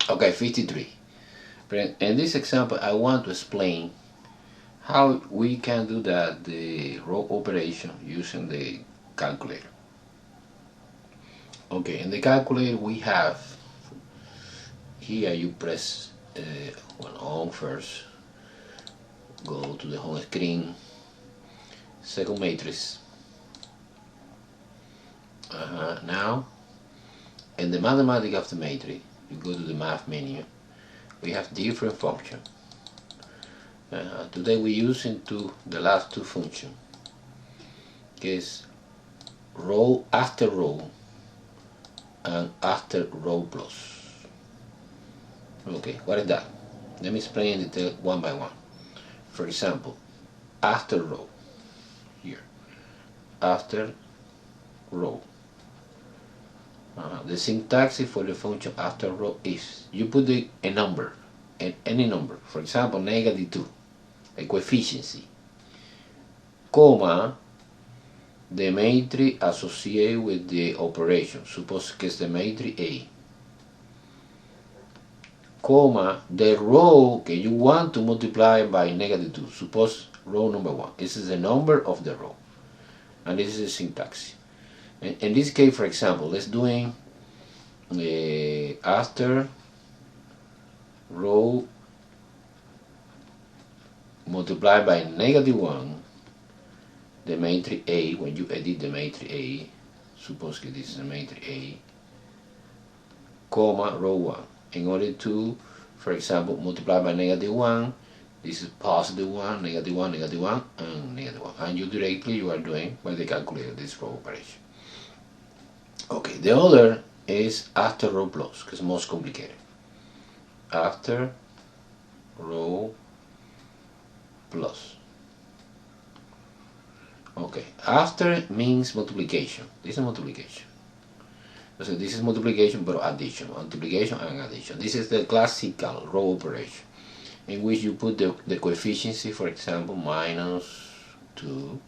Okay, 53. In this example, I want to explain how we can do that, the row operation using the calculator. Okay, in the calculator we have, here you press on first, go to the home screen, second matrix. Now, in the mathematics of the matrix, you go to the math menu. We have different functions. Today we're using the last two functions, is row after row and after row plus. Okay, what is that? Let me explain in detail one by one. For example, after row, here, after row. The syntax for the function after row is, you put a number, any number, for example, -2, a coefficient, comma, the matrix associated with the operation, suppose que es the matrix A, comma, the row que you want to multiply by -2, suppose row number 1. This is the number of the row, and this is the syntax. In this case, for example, let's doing after row multiplied by -1, the matrix A, when you edit the matrix A, suppose that this is the matrix A, comma, row 1. In order to, for example, multiply by -1, this is +1, -1, -1, and -1. And you are doing by the calculator this row operation. Okay, the other is after row plus, because it's most complicated. After row plus. Okay, after means multiplication. This is multiplication. So this is multiplication but addition, multiplication and addition. This is the classical row operation, in which you put the coefficient, for example, -2,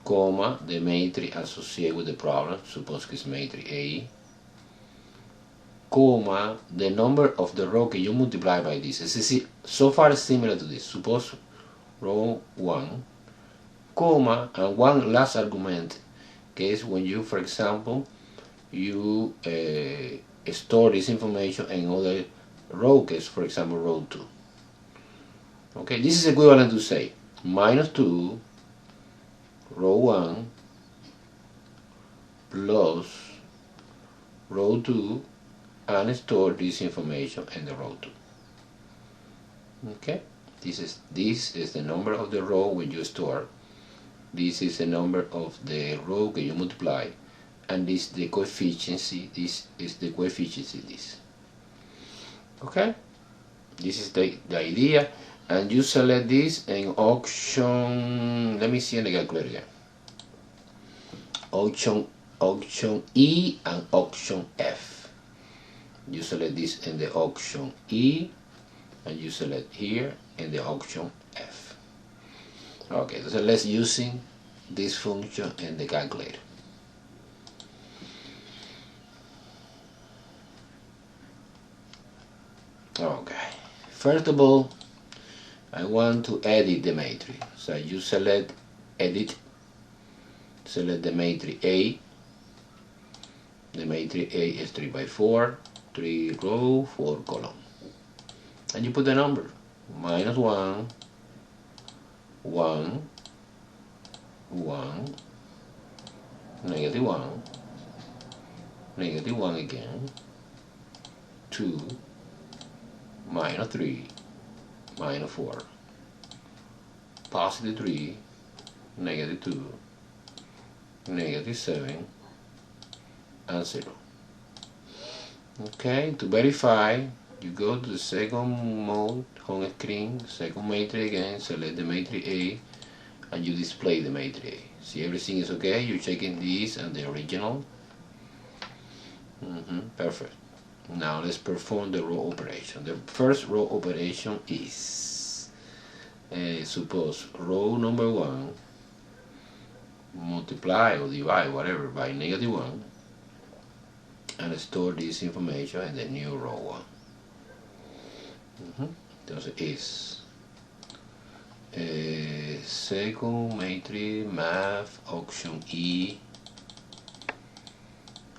comma, the matrix associated with the problem, suppose it's matrix A, comma, the number of the row que you multiply by this. It's so far similar to this. Suppose row 1, comma, and one last argument, que is when you, for example, you store this information in other row, case, for example, row 2. Okay, this is equivalent to say -2, row 1, plus row 2, and store this information in the row 2. Okay, this is the number of the row when you store. This is the number of the row that you multiply, and this is the coefficient. This is the coefficient. This. Okay, this is the idea, and you select this in option. Let me see in the calculator again. Option E and option F. You select this in the option E, and you select here in the option F. Okay, so let's using this function in the calculator. Okay, first of all, I want to edit the matrix. So you select edit, select the matrix A. The matrix A is 3 by 4, 3 row, 4 column. And you put the number, -1, 1, 1, -1, -1 again, 2, -3, -4, +3, -2, -7, and 0. Okay, to verify, you go to the second mode, home screen, second matrix again, select the matrix A, and you display the matrix A. See, everything is okay, you're checking this and the original. Perfect. Now let's perform the row operation. The first row operation is, suppose row number 1 multiply or divide, whatever, by -1, and store this information in the new row 1. Entonces is second matrix math option E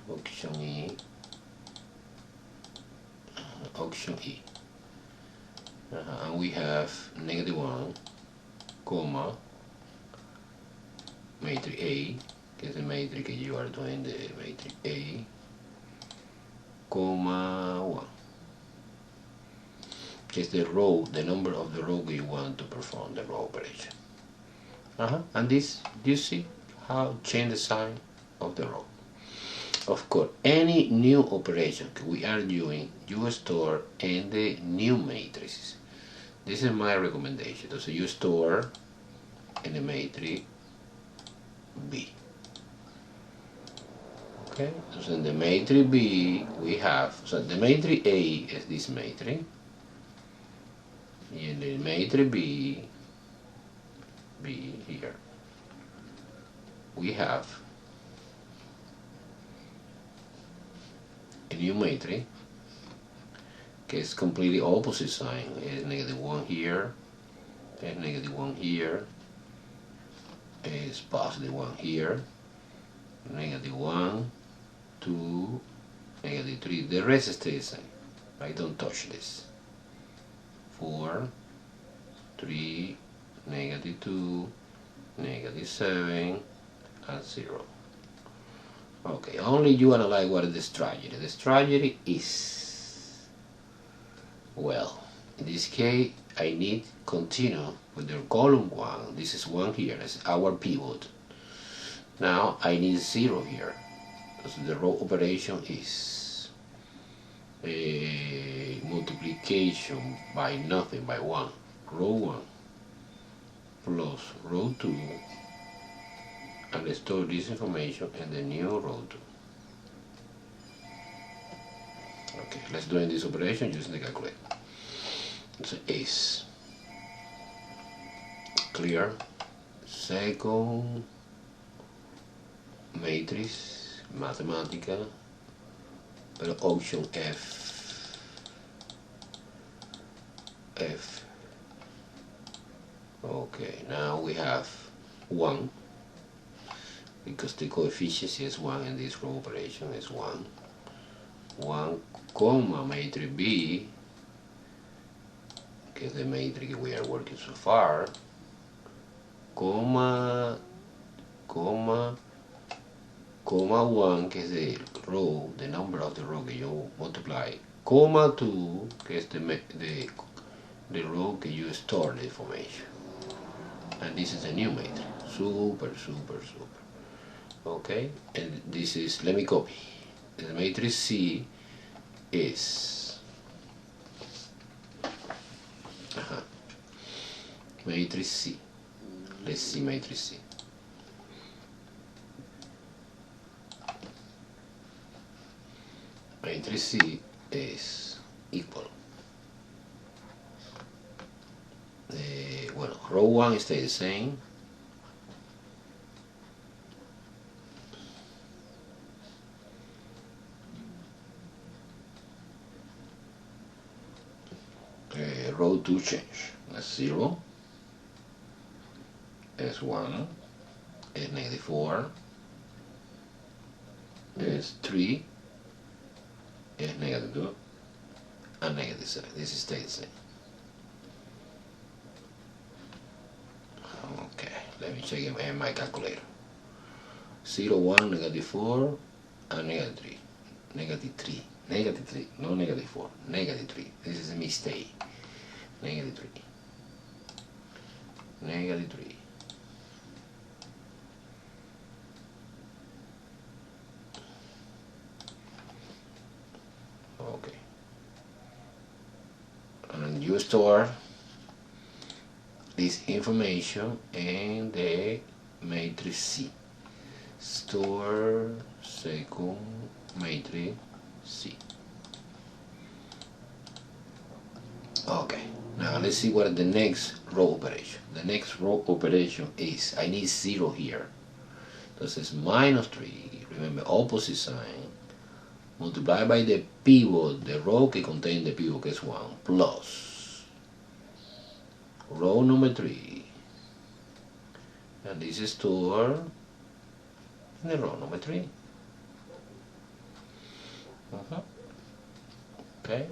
option E and we have -1 comma matrix A, que es the matrix que you are doing, the matrix A, comma 1, que is the row, the number of the row you want to perform the row operation. And this, you see how change the sign of the row. Of course, any new operation we are doing, you store in the new matrices. This is my recommendation. So you store in the matrix B. Okay, so in the matrix B we have, so the matrix A is this matrix. In the matrix B here, we have a new matrix que is completely opposite sign. It's -1 here, and -1 here, is +1 here, -1, 2, -3. The rest stays the same. I don't touch this. 4, 3, -2, -7, and 0. Okay, only you analyze what is the strategy. The strategy is, well, in this case, I need continue with the column 1. This is 1 here, that's our pivot. Now I need 0 here. So the row operation is a multiplication by nothing, by 1. Row 1 plus row 2, and store this information in the new row 2. Okay, let's do this operation using the calculator. So is clear second matrix mathematical, pero option F. Okay, now we have 1, because the coefficient is 1 in this row operation is 1. 1 comma matrix B, que es the matrix we are working so far, comma 1, que es the row, the number of the row que you multiply, comma 2, que es the row que you store the information. And this is a new matrix. Super. Okay, and this is, let me copy. The matrix C is matrix C. Let's see matrix C. Matrix C is equal. Well, row 1 stays the same. Row 2 change. That's 0. Is 1. Is -4. Is 3. Is -2. And -7. This stays the same. Okay, let me check in my calculator. 0, 1, -4, and -3. -3. -3, no -4. -3. This is a mistake. -3. -3. Okay. And you store this information in the matrix C. Store second matrix C. Okay, now let's see what the next row operation. The next row operation is, I need 0 here. This is -3, remember opposite sign, multiplied by the pivot, the row que contain the pivot, que es 1, plus row number 3. And this is stored in the row number 3. Okay.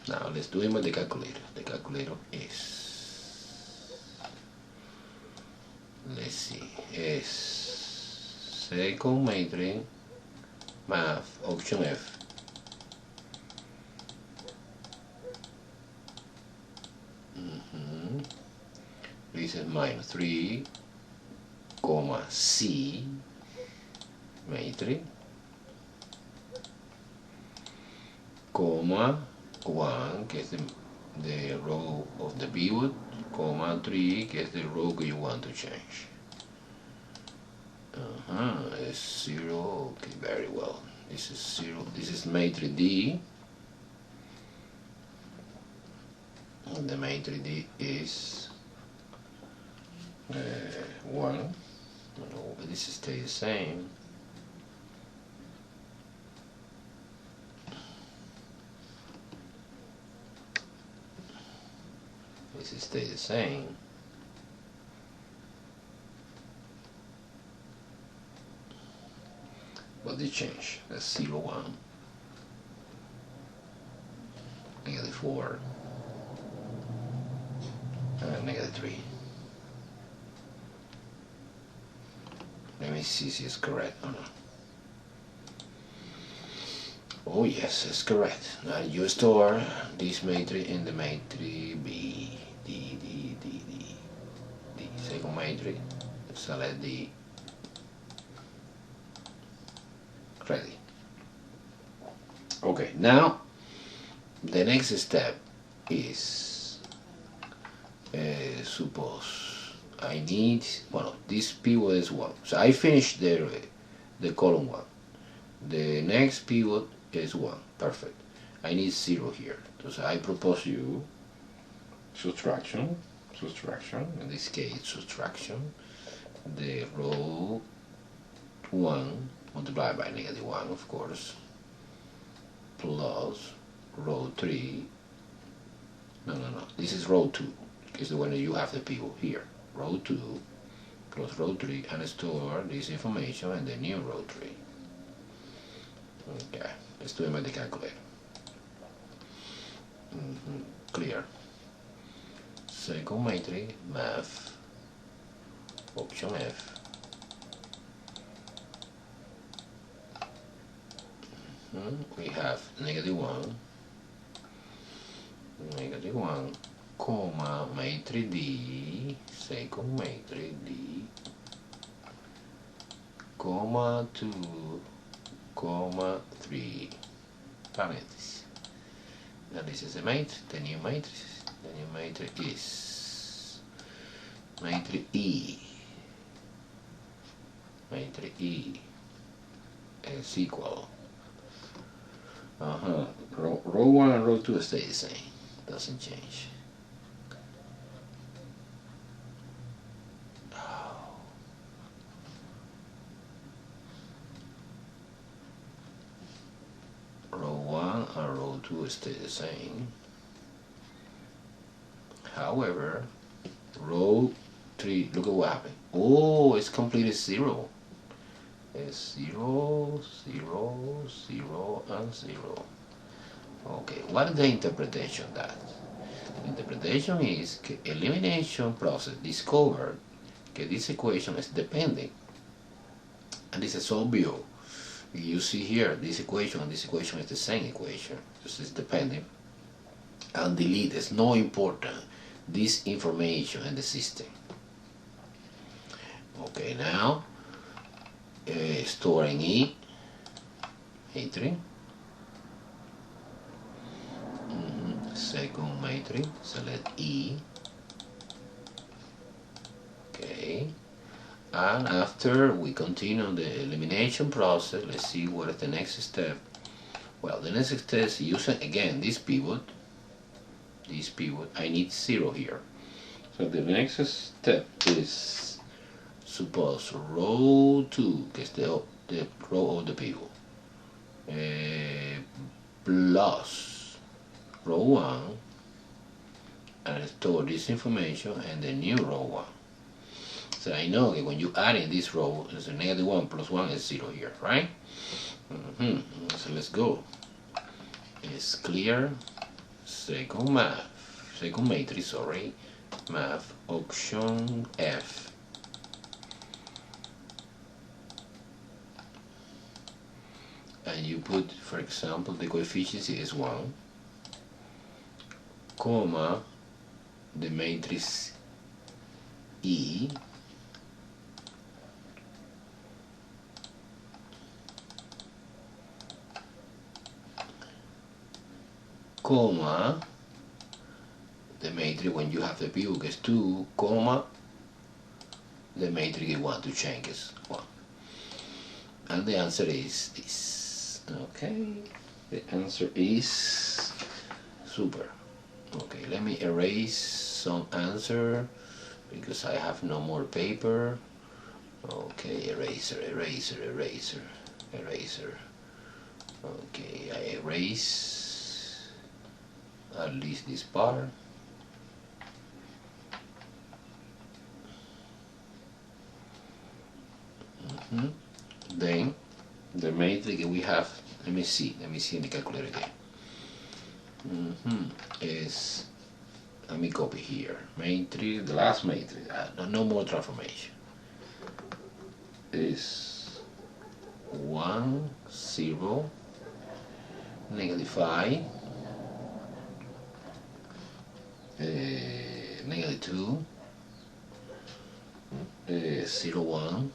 Now let's do it with the calculator. The calculator is, let's see, is second matrix math option F this is minus 3 comma C matrix comma 1 que es the row of the pivot comma 3 que es the row que you want to change. It's 0. Okay, very well. This is 0. This is matrix D. And the matrix D is 1. No, but this stays the same. This stays the same. But they change. That's 0, 1, negative 4, and negative 3. Let me see if it's correct or not. Oh yes, it's correct. Now you store this matrix in the matrix B, D. Second matrix, select D. Ready. Okay, now the next step is suppose I need, well, this pivot is 1. So I finished the column 1. The next pivot is 1. Perfect. I need 0 here. So I propose you subtraction, in this case subtraction, the row 1 multiplied by negative 1, of course, plus row 3, no, this is row 2, is the one that you have the pivot here, row 2 plus row 3, and store this information in the new row 3. Okay, let's do it with the calculator. Clear. Second matrix, math, option F. We have negative 1, comma, matrix D, second matrix D, comma 2, comma 3, parentheses. And this is the matrix, the new matrix. The new matrix is matrix E. Matrix E is equal. Row 1 and row 2 stay the same, doesn't change. Row 1 and row 2 stay the same. However, row 3, look at what happened. Oh, it's completely 0. It's 0, 0, 0, and 0. Okay, what is the interpretation of that? The interpretation is that elimination process discovered that this equation is dependent. And this is obvious. You see here, this equation and this equation is the same equation. This is dependent. And delete is no important. This information in the system. Okay, now storing A3, second matrix, select E, okay, and after we continue the elimination process, let's see what is the next step. Well, the next step is using again this pivot, I need 0 here. So the next step is, suppose row 2, que es the row of the pivot, plus row 1 and store this information in the new row 1. So I know that when you add in this row, it's a -1 plus 1 is 0 here, right? So let's go. It's clear. Second matrix, sorry, math, option F. And you put, for example, the coefficient is 1, comma, the matrix E, comma, the matrix when you have the view is 2, comma, the matrix you want to change is 1. And the answer is this. Okay, the answer is super. Okay, let me erase some answer because I have no more paper. Okay, eraser. Okay, I erase at least this part. Then the matrix we have, let me see in the calculator again. Is, let me copy here, matrix, the last matrix, no more transformation, is 1, 0, -5, -2, 0, 1,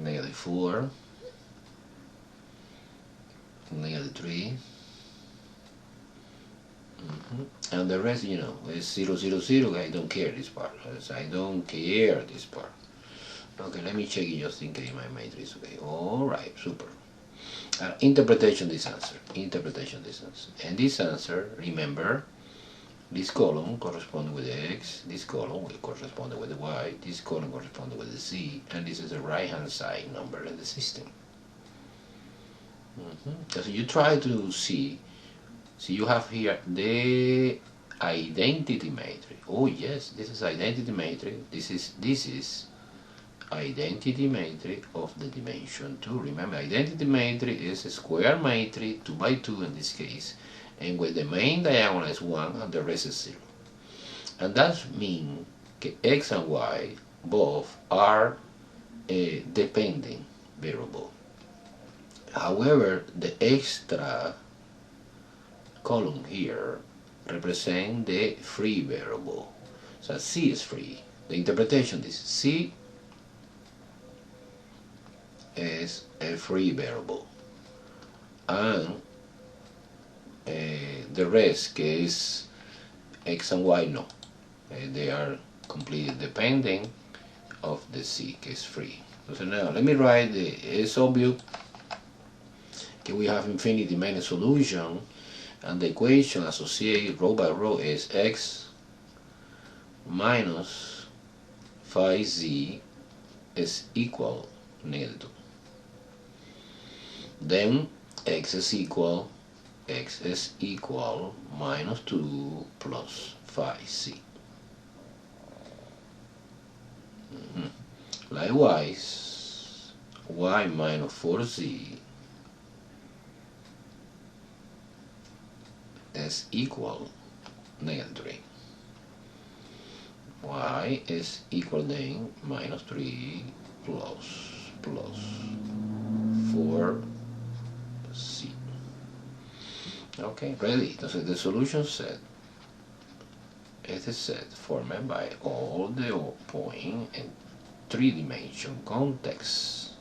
-4, -3, and the rest, you know, is 0, 0, 0. I don't care this part. I don't care this part. Okay, let me check it just in case my matrix. Okay, all right, super. Interpretation this answer. And this answer, remember, this column corresponds with the x, this column will correspond with the y, this column corresponds with the z, and this is the right hand side number in the system. So you try to see you have here the identity matrix. Oh yes, this is identity matrix. This is identity matrix of the dimension 2. Remember, identity matrix is a square matrix, 2 by 2 in this case, and where the main diagonal is 1 and the rest is 0. And that means that x and y both are a dependent variable. However, the extra column here represents the free variable. So c is free. The interpretation is c is a free variable, and the rest is x and y, no. They are completely dependent of the c, is free. So now let me write it's obvious that we have infinity many solutions, and the equation associated row by row is x minus 5z is equal -2. Then x is equal -2 plus 5z. Likewise, y minus 4z is equal -3. Y is equal then -3 plus 4c. Okay, ready. Entonces the solution set is a set formed by all the points in 3-dimension context,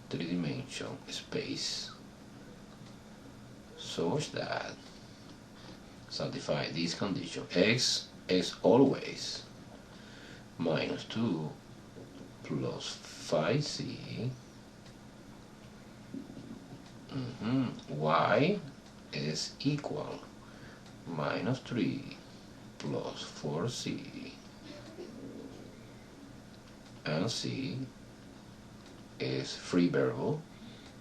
3-dimension space, such that satisfy this condition. X is always -2 plus 5c. Y is equal -3 plus 4c, and c is free variable,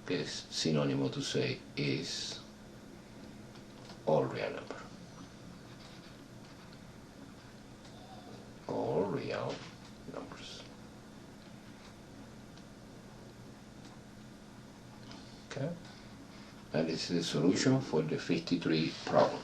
que es sinónimo to say is all real number. All real numbers. Okay? And this is the solution for the 53 problem.